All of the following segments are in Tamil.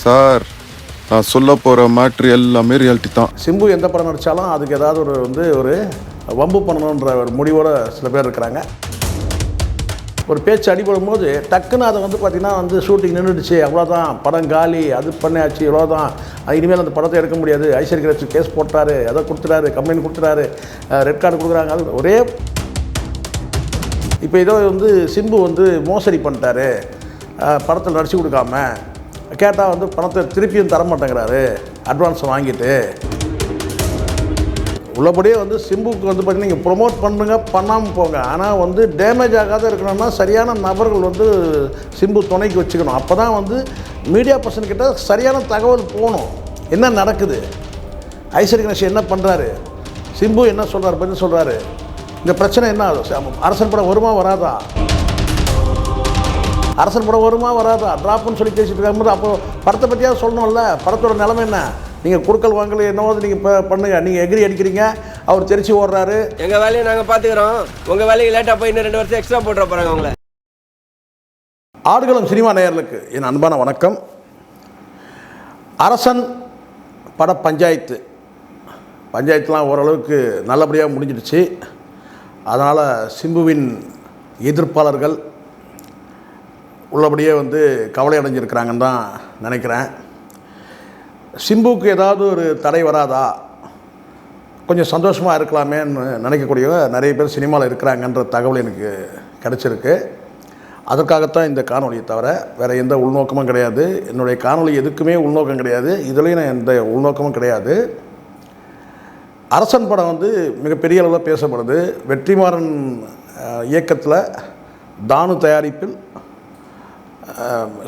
சார், நான் சொல்ல போகிற மேட்ரு எல்லாமே ரியாலிட்டி தான். சிம்பு எந்த படம் நடித்தாலும் அதுக்கு ஏதாவது ஒரு வம்பு பண்ணணுன்ற ஒரு முடிவோடு சில பேர் இருக்கிறாங்க. ஒரு பேச்சு அடிபடும் போது டக்குன்னு அதை பார்த்திங்கன்னா ஷூட்டிங் நின்றுடுச்சு, அவ்வளோதான், படம் காலி, அது பண்ணியாச்சு, இவ்வளோதான், இனிமேல் அந்த படத்தை எடுக்க முடியாது, ஐஸ்வர்யா ராஜ் கேஸ் போட்டார், அதை கொடுத்துட்டாரு, கம்ப்ளைண்ட் கொடுத்துட்டாரு, ரெட் கார்டு கொடுக்குறாங்க. அது ஒரே இப்போ ஏதோ சிம்பு மோசடி பண்ணிட்டாரு, படத்தில் நடிச்சு கொடுக்காம கேட்டால் பணத்தை திருப்பியும் தர மாட்டேங்கிறாரு, அட்வான்ஸ் வாங்கிட்டு. உள்ளபடியே சிம்புக்கு பார்த்திங்கன்னா நீங்கள் ப்ரொமோட் பண்ணுங்க, பண்ணாமல் போங்க. ஆனால் டேமேஜ் ஆகாத இருக்கணும்னா சரியான நபர்கள் சிம்பு துணைக்கு வச்சுக்கணும். அப்போ தான் மீடியா பர்சன்கிட்ட சரியான தகவல் போகணும். என்ன நடக்குது, ஐஸ்வர்யா கணேஷ் என்ன பண்ணுறாரு, சிம்பு என்ன சொல்கிறார், பதில் சொல்கிறாரு, இந்த பிரச்சனை என்ன, அரசன் படம் வருமா வராதா, அரசன் படம் வருமா வராதா, ட்ராப்னு சொல்லி பேசிட்டு இருக்கும்போது அப்போது படத்தை பற்றியாவது சொல்லணும்ல. படத்தோட நிலைமை என்ன, நீங்கள் குறுக்கல் வாங்கல என்னவோ நீங்கள் இப்போ பண்ணுங்கள், நீங்கள் எகிரி அடிக்கிறீங்க, அவர் தெரிச்சு ஓடுறாரு. எங்கள் வேலையை நாங்கள் பார்த்துக்குறோம், உங்கள் வேலைக்கு லேட்டாக போய் இன்னும் 2 வருஷம் எக்ஸ்ட்ரா போட்டுற போகிறாங்க அவங்கள. ஆடுகளம் சினிமா நேயர்களுக்கு என் அன்பான வணக்கம். அரசன் பட பஞ்சாயத்துலாம் ஓரளவுக்கு நல்லபடியாக முடிஞ்சிடுச்சு. அதனால் சிம்புவின் எதிர்ப்பாளர்கள் உள்ளபடியே கவலை அடைஞ்சிருக்கிறாங்கன்னு தான் நினைக்கிறேன். சிம்புவுக்கு ஏதாவது ஒரு தடை வராதா, கொஞ்சம் சந்தோஷமாக இருக்கலாமேன்னு நினைக்கக்கூடிய நிறைய பேர் சினிமாவில் இருக்கிறாங்கன்ற தகவல் எனக்கு கிடச்சிருக்கு. அதற்காகத்தான் இந்த காணொலியை தவிர வேறு எந்த உள்நோக்கமும் கிடையாது. என்னுடைய காணொலி எதுக்குமே உள்நோக்கம் கிடையாது, இதுலேயும் நான் எந்த உள்நோக்கமும் கிடையாது. அரசன் படம் மிகப்பெரிய அளவில் பேசப்படுது. வெற்றிமாறன் இயக்கத்தில் தானு தயாரிப்பில்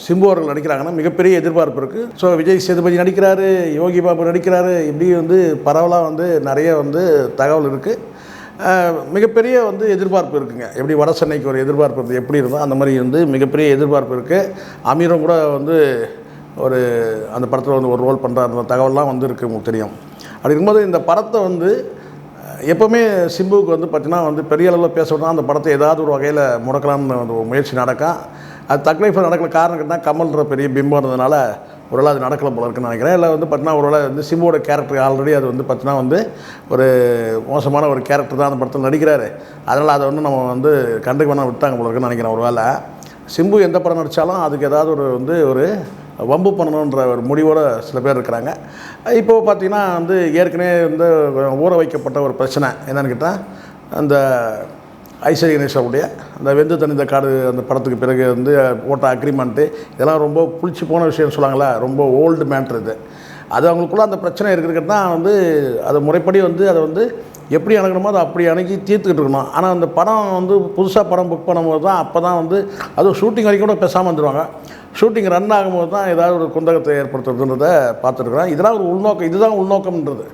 சிம்பு அவர்கள் நடிக்கிறாங்கன்னா மிகப்பெரிய எதிர்பார்ப்பு இருக்குது. ஸோ விஜய் சேதுபதி நடிக்கிறாரு, யோகி பாபு நடிக்கிறாரு, இப்படி பரவலாக நிறைய தகவல் இருக்குது. மிகப்பெரிய எதிர்பார்ப்பு இருக்குங்க. எப்படி வட சென்னைக்கு ஒரு எதிர்பார்ப்பு எப்படி இருந்தோ அந்த மாதிரி மிகப்பெரிய எதிர்பார்ப்பு இருக்குது. அமீரும் கூட ஒரு அந்த படத்தில் ஒரு ரோல் பண்ணுறாரு, தகவல்லாம் இருக்குது, உங்களுக்கு தெரியும். அப்படி இருக்கும்போது இந்த படத்தை எப்போவுமே சிம்புவுக்கு பார்த்திங்கன்னா பெரிய அளவில் பேசணும்னா அந்த படத்தை ஏதாவது ஒரு வகையில் முடக்கலாம்னு ஒரு முயற்சி நடக்கும். அது தக்லைஃபில் நடக்கல. காரணம் கேட்டால் கமல்ன்ற பெரிய பிம்பம் இருந்ததுனால ஒருவேளை அது நடக்கலை போல இருக்குன்னு நினைக்கிறேன். இல்லை பார்த்திங்கன்னா ஒருவேளை சிம்புவோட கேரக்டர் ஆல்ரெடி அது பார்த்திங்கன்னா ஒரு மோசமான ஒரு கேரக்டர் தான் அந்த படத்தில் நடிக்கிறாரு. அதனால் அதை நம்ம கண்டுக்க வேணால் விட்டாங்க போல இருக்குன்னு நினைக்கிறேன். ஒரு வேளை சிம்பு எந்த படம் நடித்தாலும் அதுக்கு ஏதாவது ஒரு வம்பு பண்ணணுன்ற ஒரு முடிவோடு சில பேர் இருக்கிறாங்க. இப்போது பார்த்திங்கன்னா ஏற்கனவே ஊற வைக்கப்பட்ட ஒரு பிரச்சனை என்னென்னு கேட்டால், அந்த ஐஸ்வர்யா கணேஷனுடைய அந்த வெந்து தனிந்த காடு அந்த படத்துக்கு பிறகு ஓட்ட அக்ரிமெண்ட்டு, இதெல்லாம் ரொம்ப புளிச்சு போன விஷயம் சொல்லுவாங்களே, ரொம்ப ஓல்டு மேட்ரு இது. அது அவங்களுக்குள்ள அந்த பிரச்சனை இருக்கிறதுக்கிட்ட அதை முறைப்படி அதை எப்படி அணுகணுமோ அதை அப்படி அணுகி தீர்த்துக்கிட்டு இருக்கணும். ஆனால் அந்த படம் புதுசாக படம் புக் பண்ணும்போது தான் அப்போ தான் அதுவும் ஷூட்டிங் வரைக்கும் கூட பேசாமல் வந்துடுவாங்க. ஷூட்டிங் ரன் ஆகும்போது தான் ஏதாவது ஒரு குந்தகத்தை ஏற்படுத்துறதுன்றதை பார்த்துருக்குறோம். இதெல்லாம் ஒரு உள்நோக்கம், இதுதான் உள்நோக்கம்ன்றது.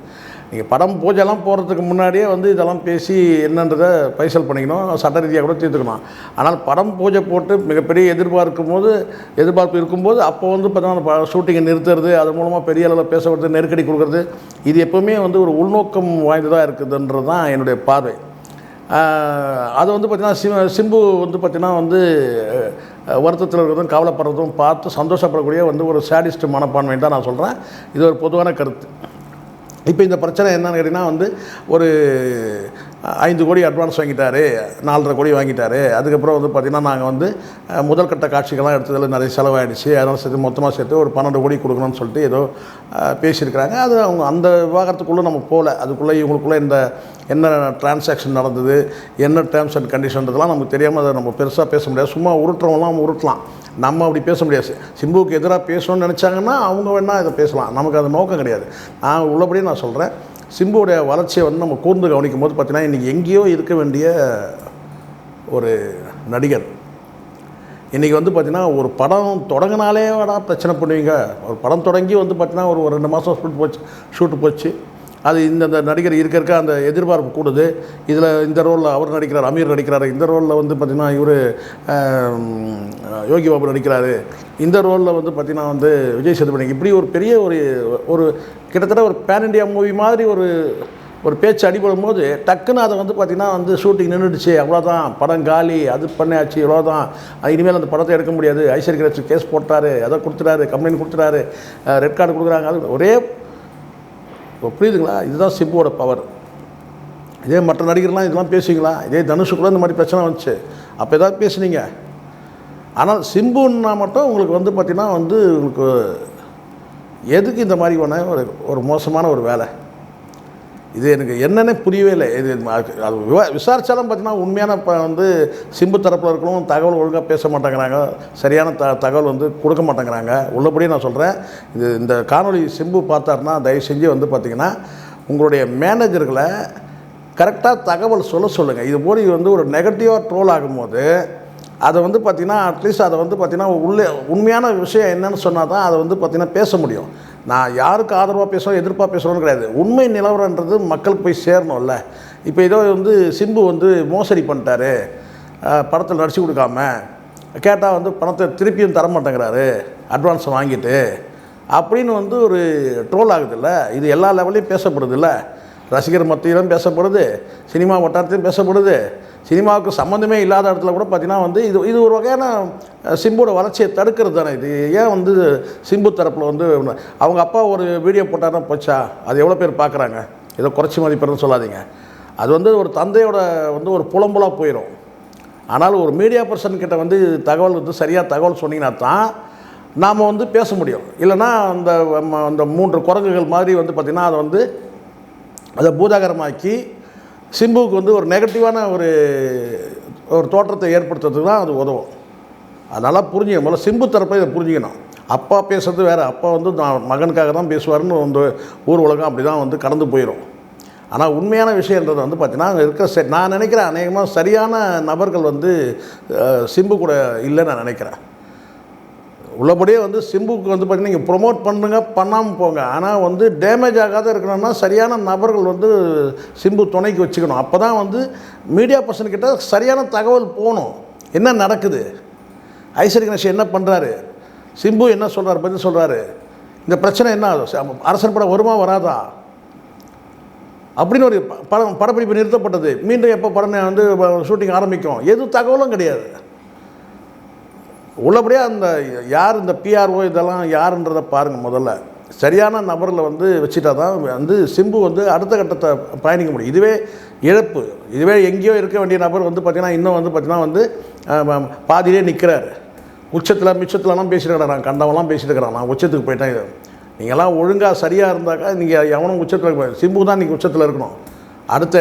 நீங்கள் படம் பூஜைலாம் போகிறதுக்கு முன்னாடியே இதெல்லாம் பேசி என்னன்றதை பைசல் பண்ணிக்கணும், சட்ட ரீதியாக கூட தீர்த்துக்கணும். ஆனால் படம் பூஜை போட்டு மிகப்பெரிய எதிர்பார்ப்பு இருக்கும்போது அப்போ பார்த்தீங்கன்னா ஷூட்டிங்கை நிறுத்துறது, அது மூலமாக பெரிய அளவில் பேசப்படுறது, நெருக்கடி கொடுக்குறது, இது எப்போவுமே ஒரு உள்நோக்கம் வாய்ந்ததாக இருக்குதுன்றது தான் என்னுடைய பார்வை. அது பார்த்திங்கன்னா சிம்பு பார்த்திங்கன்னா வருத்தத்தில் இருக்கிறதும் கவலைப்படுறதும் பார்த்து சந்தோஷப்படக்கூடிய ஒரு சேடிஸ்ட் மனப்பான்மை தான் நான் சொல்கிறேன். இது ஒரு பொதுவான கருத்து. இப்போ இந்த பிரச்சனை என்னன்னு கேட்டிங்கன்னா ஒரு 5 கோடி அட்வான்ஸ் வாங்கிட்டாரு, 4.5 கோடி வாங்கிட்டாரு. அதுக்கப்புறம் பார்த்திங்கன்னா நாங்கள் முதல் கட்ட காட்சிகள்லாம் எடுத்ததில் நிறைய செலவாயிடுச்சு, அதனால் சேர்த்து மொத்தமாக சேர்த்து ஒரு 12 கோடி கொடுக்கணும்னு சொல்லிட்டு ஏதோ பேசியிருக்கிறாங்க. அது அவங்க அந்த விவாகரத்துக்குள்ளே நம்ம போகல. அதுக்குள்ளே இவங்களுக்குள்ளே என்ன டிரான்சாக்ஷன் நடந்தது, என்ன டேர்ம்ஸ் அண்ட் கண்டிஷன்றதெல்லாம் நமக்கு தெரியாமல் அதை நம்ம பெருசாக பேச முடியாது. சும்மா உருட்டுறவங்களாம் உருட்டலாம், நம்ம அப்படி பேச முடியாது. சிம்புவுக்கு எதிராக பேசணும்னு நினச்சாங்கன்னா அவங்க வேணால் இதை பேசலாம், நமக்கு அது நோக்கம் கிடையாது. நான் உள்ளபடியே நான் சொல்கிறேன், சிம்புவோடைய வளர்ச்சியை நம்ம கூர்ந்து கவனிக்கும் போது பார்த்திங்கன்னா இன்றைக்கி எங்கேயோ இருக்க வேண்டிய ஒரு நடிகர் இன்றைக்கி பார்த்திங்கன்னா ஒரு படம் தொடங்கினாலே பிரச்சனை பண்ணுவீங்க. ஒரு படம் தொடங்கி பார்த்திங்கன்னா ஒரு 2 மாதம் ஷூட்டு போச்சு. அது இந்த நடிகர் இருக்க அந்த எதிர்பார்ப்பு கூடுது. இதில் இந்த ரோலில் அவர் நடிக்கிறார், அமீர் நடிக்கிறாரு, இந்த ரோலில் பார்த்திங்கன்னா இவர் யோகி பாபு நடிக்கிறாரு, இந்த ரோலில் பார்த்திங்கன்னா விஜய் சேதுபதி, இப்படி ஒரு பெரிய ஒரு கிட்டத்தட்ட ஒரு பேன் இண்டியா மூவி மாதிரி ஒரு பேச்சு அடிபடும் போது டக்குன்னு அதை வந்து பார்த்திங்கன்னா வந்து ஷூட்டிங் நின்றுடுச்சு, அவ்வளோதான், படம் காலி, அது பண்ணியாச்சு, இவ்வளோதான், இனிமேல் அந்த படத்தை எடுக்க முடியாது, ஐஸ்வர்யா ராஜ் கேஸ் போட்டார், அதை கொடுத்துட்டாரு, கம்ப்ளைண்ட் கொடுத்துட்டாரு, ரெட் கார்டு கொடுக்குறாங்க, அது ஒரே புரியுதுங்களா? இதுதான் சிம்புவோட பவர். இதே மற்ற நடிகர்லாம் இதெல்லாம் பேசுவீங்களா? இதே தனுஷு கூட இந்த மாதிரி பிரச்சனை வந்துச்சு, அப்போ ஏதாவது பேசுனீங்க. ஆனால் சிம்புன்னா மட்டும் உங்களுக்கு வந்து பார்த்திங்கன்னா வந்து உங்களுக்கு எதுக்கு இந்த மாதிரி ஒரு மோசமான ஒரு வேலை? இது எனக்கு என்னென்ன புரியவே இல்லை. இது அது விசாரித்தாலும் பார்த்தீங்கன்னா உண்மையான வந்து சிம்பு தரப்பில் இருக்கணும், தகவல் ஒழுங்காக பேச மாட்டேங்கிறாங்க, சரியான தகவல் வந்து கொடுக்க மாட்டேங்கிறாங்க. உள்ளபடியே நான் சொல்கிறேன், இந்த காணொலி சிம்பு பார்த்தாருன்னா தயவு செஞ்சு வந்து பார்த்திங்கன்னா உங்களுடைய மேனேஜர்களை கரெக்டாக தகவல் சொல்லுங்கள். இது போய் வந்து ஒரு நெகட்டிவாக ட்ரோல் ஆகும்போது அதை வந்து பார்த்திங்கன்னா அட்லீஸ்ட் அதை வந்து பார்த்திங்கன்னா உண்மையான விஷயம் என்னன்னு சொன்னால் தான் அதை வந்து பார்த்திங்கன்னா பேச முடியும். நான் யாருக்கு ஆதரவாக பேசுகிறோம் எதிர்ப்பாக பேசுகிறோன்னு கிடையாது, உண்மை நிலவரன்றது மக்களுக்கு போய் சேரணும்ல. இப்போ ஏதோ வந்து சிம்பு வந்து மோசடி பண்ணிட்டாரு, படத்தில் நடிச்சு கொடுக்காம, கேட்டால் வந்து பணத்தை திருப்பியும் தர மாட்டேங்கிறாரு அட்வான்ஸ் வாங்கிட்டு அப்படின்னு வந்து ஒரு ட்ரோல் ஆகுதுல்ல. இது எல்லா லெவல்லையும் பேசப்படுதுல்ல, ரசிகர் மத்தியிலும் பேசப்படுது, சினிமா வட்டாரத்திலும் பேசப்படுது, சினிமாவுக்கு சம்மந்தமே இல்லாத இடத்துல கூட பார்த்திங்கன்னா வந்து இது ஒரு வகையான சிம்புவோட வளர்ச்சியை தடுக்கிறது தானே. இது ஏன் வந்து சிம்பு தரப்பில் வந்து அவங்க அப்பா ஒரு வீடியோ போட்டாருன்னா போச்சா, அது எவ்வளோ பேர் பார்க்குறாங்க, ஏதோ குறைச்சி மதிப்புறதுன்னு சொல்லாதீங்க. அது வந்து ஒரு தந்தையோட வந்து ஒரு புலம்பலாக போயிடும். ஆனால் ஒரு மீடியா பர்சன்கிட்ட வந்து தகவல் வந்து சரியாக தகவல் சொன்னீங்கன்னா தான் நாம் வந்து பேச முடியும். இல்லைனா அந்த 3 குரங்குகள் மாதிரி வந்து பார்த்திங்கன்னா அதை பூதாகரமாக்கி சிம்புவுக்கு வந்து ஒரு நெகட்டிவான ஒரு தோற்றத்தை ஏற்படுத்துறதுக்கு தான் அது உதவும். அதனால் புரிஞ்சுக்கணும். முதல்ல சிம்பு தரப்பை இதை புரிஞ்சுக்கணும். அப்பா பேசுறது வேறு, அப்பா வந்து நான் மகனுக்காக தான் பேசுவார்னு வந்து ஊர் உலகம் அப்படி தான் வந்து கடந்து போயிடும். ஆனால் உண்மையான விஷயன்றது வந்து பார்த்திங்கன்னா அங்கே இருக்கிற நான் நினைக்கிறேன் அநேகமாக சரியான நபர்கள் வந்து சிம்பு கூட இல்லைன்னு நான் நினைக்கிறேன். உள்ளபடியே வந்து சிம்புக்கு வந்து பார்த்திங்கன்னா நீங்கள் ப்ரொமோட் பண்ணுங்க, பண்ணாமல் போங்க, ஆனால் வந்து டேமேஜ் ஆகாத இருக்கணும்னா சரியான நபர்கள் வந்து சிம்பு துணைக்கு வச்சுக்கணும். அப்போ தான் வந்து மீடியா பர்சன்கிட்ட சரியான தகவல் போகணும். என்ன நடக்குது, ஐஸ்வர்யா கணேஷ் என்ன பண்ணுறாரு, சிம்பு என்ன சொல்கிறார், பதில் சொல்கிறாரு, இந்த பிரச்சனை என்ன ஆகும், அரசன் படம் வருமா வராதா அப்படின்னு ஒரு படப்பிடிப்பு நிறுத்தப்பட்டது, மீண்டும் எப்போ படம் வந்து ஷூட்டிங் ஆரம்பிக்கும், எதுவும் தகவலும் கிடையாது. உள்ளபடியாக அந்த யார் இந்த பிஆர்ஓ இதெல்லாம் யாருன்றதை பாருங்கள். முதல்ல சரியான நபர்களை வந்து வச்சுட்டா தான் வந்து சிம்பு வந்து அடுத்த கட்டத்தை பயணிக்க முடியும். இதுவே இழப்பு, இதுவே எங்கேயோ இருக்க வேண்டிய நபர் வந்து பார்த்திங்கன்னா இன்னும் வந்து பார்த்திங்கன்னா வந்து பாதியிலே நிற்கிறாரு. உச்சத்தில் மிச்சத்துலலாம் பேசிட்டு இருக்கிறான், கண்டவெல்லாம் பேசிட்டு இருக்கிறான், நான் உச்சத்துக்கு போயிட்டேன். நீங்கள்லாம் ஒழுங்காக சரியாக இருந்தாக்கா நீங்கள் எவனும் உச்சத்தில் சிம்பு தான் நீங்கள் உச்சத்தில் இருக்கணும். அடுத்த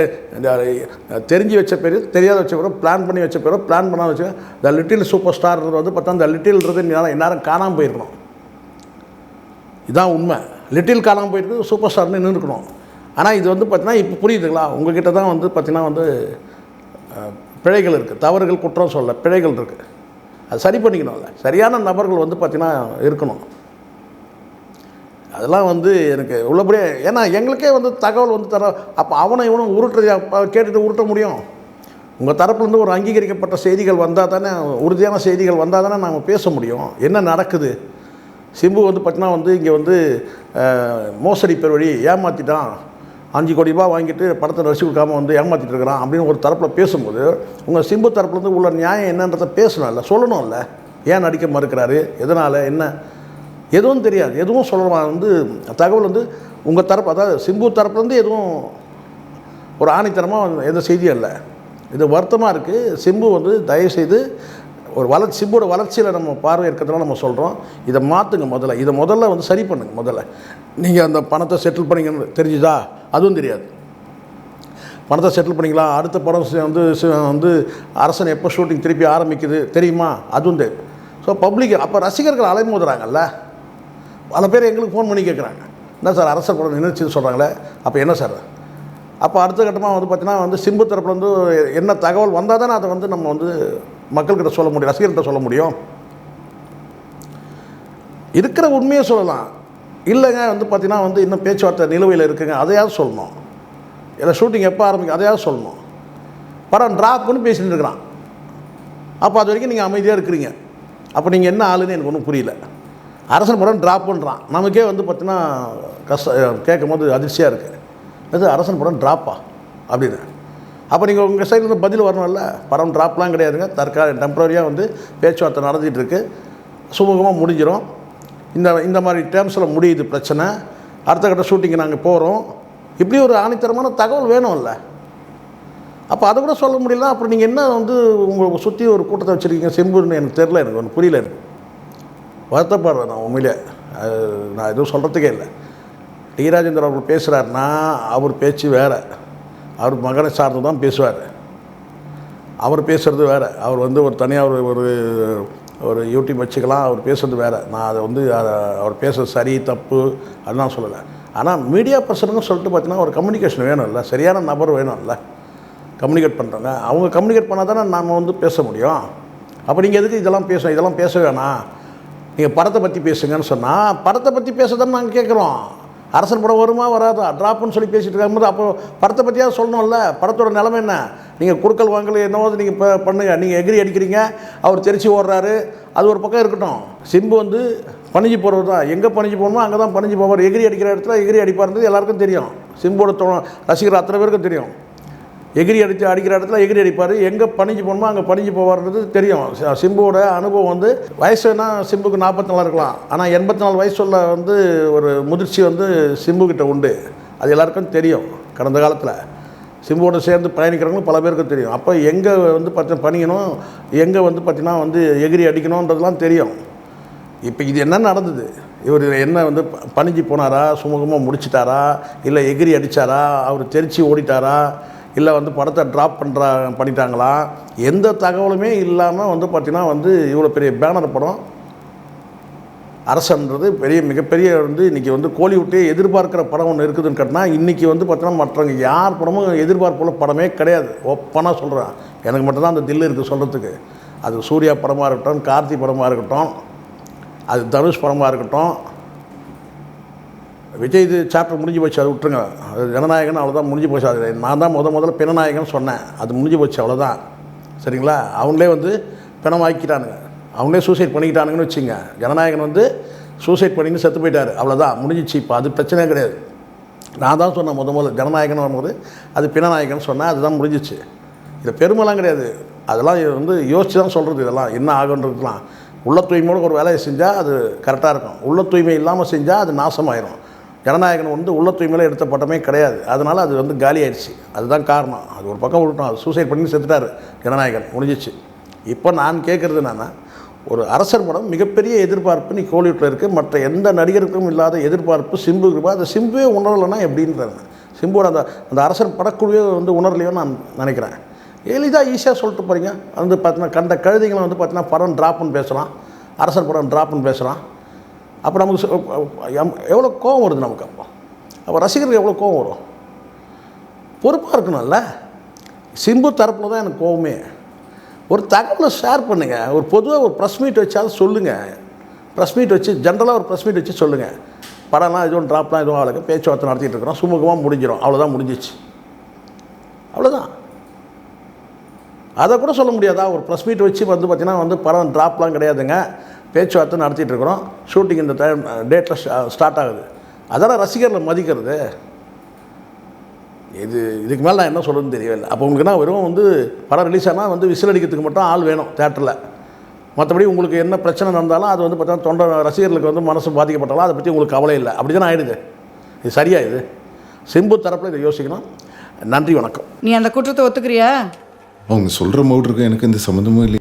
தெரிஞ்சு வச்ச பேர் தெரியாத வச்ச பேரோ பிளான் பண்ணி வச்ச பேரோ பிளான் பண்ணாத வச்ச த லிட்டில் சூப்பர் ஸ்டார்ன்றது வந்து பார்த்தா அந்த லிட்டில்ன்றது எல்லாரும் காணாமல் போயிருக்கணும். இதுதான் உண்மை. லிட்டில் காணாமல் போயிருக்கு, சூப்பர் ஸ்டார்னு நின்று இருக்கணும். ஆனால் இது வந்து பார்த்திங்கன்னா இப்போ புரியுதுங்களா, உங்ககிட்ட தான் வந்து பார்த்திங்கன்னா வந்து பிழைகள் இருக்குது, தவறுகள் குற்றம் சொல்ல பிழைகள் இருக்குது, அது சரி பண்ணிக்கணும்ல. சரியான நபர்கள் வந்து பார்த்திங்கன்னா இருக்கணும். அதெல்லாம் வந்து எனக்கு உள்ளபடியே, ஏன்னா எங்களுக்கே வந்து தகவல் வந்து தர, அப்போ அவனை இவனும் கேட்டுட்டு உருட்ட முடியும். உங்கள் தரப்புலேருந்து ஒரு அங்கீகரிக்கப்பட்ட செய்திகள் வந்தால் தானே, உறுதியான செய்திகள் வந்தால் தானே நாம் பேச முடியும். என்ன நடக்குது, சிம்பு வந்து பார்த்தீங்கன்னா வந்து இங்கே வந்து மோசடி பேர் வழி ஏமாற்றிட்டான், 5 கோடி ரூபாய் வாங்கிட்டு படத்தை நடிச்சு கொடுக்காமல் வந்து ஏமாற்றிட்டு இருக்கிறான் அப்படின்னு ஒரு தரப்பில் பேசும்போது உங்கள் சிம்பு தரப்புலேருந்து உள்ள நியாயம் என்னன்றதை பேசணும்ல, சொல்லணும்ல. ஏன் நடிக்க மறுக்கிறாரு, எதனால், என்ன, எதுவும் தெரியாது, எதுவும் சொல்லலாம். வந்து தகவல் வந்து உங்கள் தரப்பு, அதாவது சிம்பு தரப்புலேருந்து எதுவும் ஒரு ஆணித்தனமாக எந்த செய்தியும் இல்லை. இது வருத்தமாக இருக்குது. சிம்பு வந்து தயவுசெய்து ஒரு சிம்புவோட வளர்ச்சியில் நம்ம பார்வை இருக்கிறதுனால நம்ம சொல்கிறோம், இதை மாற்றுங்க. இதை முதல்ல வந்து சரி பண்ணுங்க. முதல்ல நீங்கள் அந்த பணத்தை செட்டில் பண்ணிங்கன்னு தெரிஞ்சுதா, அதுவும் தெரியாது. பணத்தை செட்டில் பண்ணிக்கலாம், அடுத்த படம் வந்து அரசன் எப்போ ஷூட்டிங் திருப்பி ஆரம்பிக்குது தெரியுமா, அதுவும் தெரியும். ஸோ பப்ளிக் அப்போ ரசிகர்கள் அலைமோதுறாங்கல்ல, பல பேர் எங்களுக்கு ஃபோன் பண்ணி கேட்குறாங்க, என்ன சார் அரசர் படம் நினைச்சுன்னு சொல்கிறாங்களே, அப்போ என்ன சார். அப்போ அடுத்த கட்டமாக வந்து பார்த்திங்கன்னா வந்து சிம்பு தரப்பில் வந்து என்ன தகவல் வந்தால் தானே அதை வந்து நம்ம வந்து மக்கள்கிட்ட சொல்ல முடியும், ரசிகர்கிட்ட சொல்ல முடியும். இருக்கிற உண்மையை சொல்லலாம், இல்லைங்க வந்து பார்த்திங்கன்னா வந்து இன்னும் பேச்சுவார்த்தை நிலுவையில் இருக்குங்க, அதையாவது சொல்லணும். இல்லை ஷூட்டிங் எப்போ ஆரம்பிக்கும் அதையாவது சொல்லணும். படம் ட்ராப்னு பேசிட்டு இருக்கிறான், அப்போ அது வரைக்கும் நீங்கள் அமைதியாக இருக்கிறீங்க. அப்போ நீங்கள் என்ன ஆளுன்னு எனக்கு ஒன்றும் புரியல. அரசன் படம் ட்ராப் பண்ணுறான், நமக்கே வந்து பார்த்திங்கன்னா கேட்கும் போது அதிர்ச்சியாக இருக்குது. அது அரசன் படம் ட்ராப்பா அப்படின்னு. அப்போ நீங்கள் உங்கள் சைட்லேருந்து பதில் வரணும்ல. படம் ட்ராப்லாம் கிடையாதுங்க, டெம்பரரியாக வந்து பேச்சுவார்த்தை நடந்துகிட்டு இருக்கு, சுமூகமாக முடிஞ்சிடும். இந்த மாதிரி டேர்ம்ஸில் முடியுது பிரச்சனை. அடுத்த கட்ட ஷூட்டிங்கு நாங்கள் போகிறோம். இப்படி ஒரு ஆணித்தரமான தகவல் வேணும்ல. அப்போ அதை கூட சொல்ல முடியல. அப்புறம் நீங்கள் என்ன வந்து உங்களை சுற்றி ஒரு கூட்டத்தை வச்சுருக்கீங்க சிம்புன்னு எனக்கு தெரில, எனக்கு ஒன்று புரியல. எனக்கு வருத்தப்படுறேன் நான் உண்மையிலே. நான் எதுவும் சொல்கிறதுக்கே இல்லை. டி ராஜேந்தர் அவர்கள் பேசுகிறாருன்னா அவர் பேச்சு வேறு, அவர் மகனை சார்ந்து தான் பேசுவார். அவர் பேசுகிறது வேறு. அவர் வந்து ஒரு தனியாக ஒரு யூடியூப் வச்சுக்கலாம், அவர் பேசுகிறது வேறு. நான் அதை வந்து அவர் பேசுகிறது சரி தப்பு அதெல்லாம் சொல்லலை. ஆனால் மீடியா பர்சனுங்க சொல்லிட்டு பார்த்தீங்கன்னா ஒரு கம்யூனிகேஷன் வேணும்ல, சரியான நபர் வேணும்ல கம்யூனிகேட் பண்ணுறாங்க. அவங்க கம்யூனிகேட் பண்ணால் தானே நாம் வந்து பேச முடியும். அப்போ நீங்கள் எதுக்கு இதெல்லாம் பேச வேணாம், நீங்கள் படத்தை பற்றி பேசுங்கன்னு சொன்னால் படத்தை பற்றி பேச தானே நாங்கள் கேட்குறோம். அரசன் படம் வருமா வராதா ட்ராப்புன்னு சொல்லி பேசிகிட்டு இருக்கும்போது அப்போ படத்தை பற்றியாவது சொல்லணும்ல. படத்தோட நிலைமை என்ன, நீங்கள் குறுக்கல் வாங்கல் என்னவோ நீங்கள் இப்போ பண்ணுங்கள். நீங்கள் எகிரி அடிக்கிறீங்க, அவர் தெரிச்சு ஓடுறாரு, அது ஒரு பக்கம் இருக்கட்டும். சிம்பு வந்து பணிஞ்சு போகிறது தான், எங்கே பணிஞ்சு போகணுமோ அங்கே தான் பணிஞ்சு போவார். எகிரி அடிக்கிற இடத்துல எகிரி அடிப்பார்ன்றது எல்லாருக்கும் தெரியும். சிம்போட ரசிகர் அத்தனை பேருக்கும் தெரியும். எகிரி அடிக்கிற இடத்துல எகிரி அடிப்பார், எங்கே பணிஞ்சு போகணுமோ அங்கே பணிஞ்சு போவார்ன்றது தெரியும். சிம்புவோட அனுபவம் வந்து வயசுனா சிம்புக்கு 44 இருக்கலாம், ஆனால் 84 வயசுல வந்து ஒரு முதிர்ச்சி வந்து சிம்புக்கிட்ட உண்டு. அது எல்லாருக்கும் தெரியும். கடந்த காலத்தில் சிம்புவோட சேர்ந்து பயணிக்கிறவங்களும் பல பேருக்கு தெரியும். அப்போ எங்கே வந்து பார்த்தீங்கன்னா பணியணும், எங்கே வந்து பார்த்தீங்கன்னா வந்து எகிரி அடிக்கணுன்றதுலாம் தெரியும். இப்போ இது என்ன நடந்தது, இவர் என்ன வந்து பணிஞ்சு போனாரா, சுமூகமாக முடிச்சிட்டாரா, இல்லை எகிரி அடித்தாரா, அவர் தெரிச்சு ஓடிட்டாரா, இல்லை வந்து படத்தை ட்ராப் பண்ணிட்டாங்களா, எந்த தகவலுமே இல்லாமல் வந்து பார்த்திங்கன்னா வந்து இவ்வளோ பெரிய பேனர் படம் அரசன்றது மிகப்பெரிய வந்து இன்றைக்கி வந்து கோலிவுட்டே எதிர்பார்க்குற படம் ஒன்று இருக்குதுன்னு கேட்டால் இன்றைக்கி வந்து பார்த்தீங்கன்னா மற்றவங்க யார் படமும் எதிர்பார்ப்புள்ள படமே கிடையாது. ஓப்பனாக சொல்கிறேன், எனக்கு மட்டும்தான் அந்த தில்லு இருக்குது சொல்கிறதுக்கு. அது சூர்யா படமாக இருக்கட்டும், கார்த்தி படமாக இருக்கட்டும், அது தனுஷ் படமாக இருக்கட்டும், விஜய் இது சாப்டர் முடிஞ்சு போச்சு, அது விட்டுருங்க. அது ஜனநாயகன் அவ்வளோதான் முடிஞ்சு போச்சு. அது நான் தான் முதல்ல பிணநாயகன் சொன்னேன், அது முடிஞ்சு போச்சு அவ்வளோதான். சரிங்களா, அவங்களே வந்து பிணமாக்கிட்டானுங்க, அவங்களே சூசைட் பண்ணிக்கிட்டானுங்கன்னு வச்சுங்க. ஜனநாயகன் வந்து சூசைட் பண்ணின்னு செத்து போயிட்டார், அவ்வளோதான் முடிஞ்சிச்சு. இப்போ அது பிரச்சனையே கிடையாது. நான் தான் சொன்னேன் முதல்ல ஜனநாயகன் வரும்போது அது பிணநாயகன் சொன்னேன், அதுதான் முடிஞ்சிச்சு. இது பெருமைலாம் கிடையாது, அதெல்லாம் வந்து யோசித்து தான் சொல்கிறது. இதெல்லாம் என்ன ஆகுன்றதுலாம் உள்ள தூய்மையோடு ஒரு வேலையை செஞ்சால் அது கரெக்டாக இருக்கும். உள்ள தூய்மை இல்லாமல் செஞ்சால் அது நாசமாயிரும். ஜனநாயகன் வந்து உள்ள தூய்மையில் எடுத்த பட்டமே கிடையாது, அதனால் அது வந்து காலி ஆயிடுச்சு. அதுதான் காரணம். அது ஒரு பக்கம் விட்டோம், அது சூசைட் பண்ணி செத்துட்டார் ஜனநாயகன், முடிஞ்சிச்சு. இப்போ நான் கேட்குறது என்னென்னா, ஒரு அரசர் படம் மிகப்பெரிய எதிர்பார்ப்பு நீ கோலிவுட்டில் இருக்குது, மற்ற எந்த நடிகருக்கும் இல்லாத எதிர்பார்ப்பு சிம்புக்கு இருப்பா. அந்த சிம்புவே உணரலைன்னா எப்படின்றாங்க. சிம்புவோட அந்த அரசர் படக்குழுவே வந்து உணரலையோ நான் நினைக்கிறேன். எளிதாக ஈஸியாக சொல்லிட்டு போகிறீங்க. வந்து பார்த்தீங்கன்னா கண்ட கழுதிகளை வந்து பார்த்தீங்கன்னா படம் ட்ராப்புன்னு பேசுகிறான், அரசர் படம் ட்ராப்புன்னு பேசுகிறான். அப்போ நமக்கு எவ்வளோ கோவம் வருது நமக்கு. அப்போ ரசிகருக்கு எவ்வளோ கோவம் வரும். பொறுப்பாக இருக்கணும்ல. சிம்பு தரப்பில் தான் எனக்கு கோவமே. ஒரு தகவலை ஷேர் பண்ணுங்கள். ஒரு பொதுவாக ஒரு ப்ரெஸ் மீட் வச்சாலும் சொல்லுங்கள். ப்ரெஸ் மீட் வச்சு ஜென்ரலாக ஒரு ப்ரெஸ் மீட் வச்சு சொல்லுங்கள், படம்லாம் எதுவும் ட்ராப்லாம் எதுவும் ஆளுக்கு பேச்சுவார்த்தை நடத்திட்டு இருக்கிறோம், சுமூகமாக முடிஞ்சிடும், அவ்வளோதான் முடிஞ்சிச்சு, அவ்வளோதான். அதை கூட சொல்ல முடியாதா? ஒரு ப்ரெஸ் மீட் வச்சு வந்து பார்த்திங்கன்னா வந்து படம் ட்ராப்லாம் கிடையாதுங்க, பேச்சுவார்த்தை நடத்திட்டு இருக்கிறோம், ஷூட்டிங் இந்த டைம் டேட்டில் ஸ்டார்ட் ஆகுது. அதெல்லாம் ரசிகர்களை மதிக்கிறது. இதுக்கு மேலே நான் என்ன சொல்கிறதுன்னு தெரியவில்லை. அப்போ உங்களுக்கு என்ன வெறும் வந்து படம் ரிலீஸ் ஆனால் வந்து விசில் அடிக்கிறதுக்கு மட்டும் ஆள் வேணும் தேட்டரில். மற்றபடி உங்களுக்கு என்ன பிரச்சனை நடந்தாலும் அது வந்து பார்த்தீங்கன்னா ரசிகர்களுக்கு வந்து மனசு பாதிக்கப்பட்டாலும் அதை பற்றி உங்களுக்கு கவலை இல்லை. அப்படி தானே ஆகிடுது. இது சரியா? இது சிம்பு தரப்பில் இதை யோசிக்கணும். நன்றி, வணக்கம். நீ அந்த குற்றத்தை ஒத்துக்கிறியா? அவங்க சொல்கிற மவுட்ருக்கு எனக்கு இந்த சம்மந்தமும் இல்லை.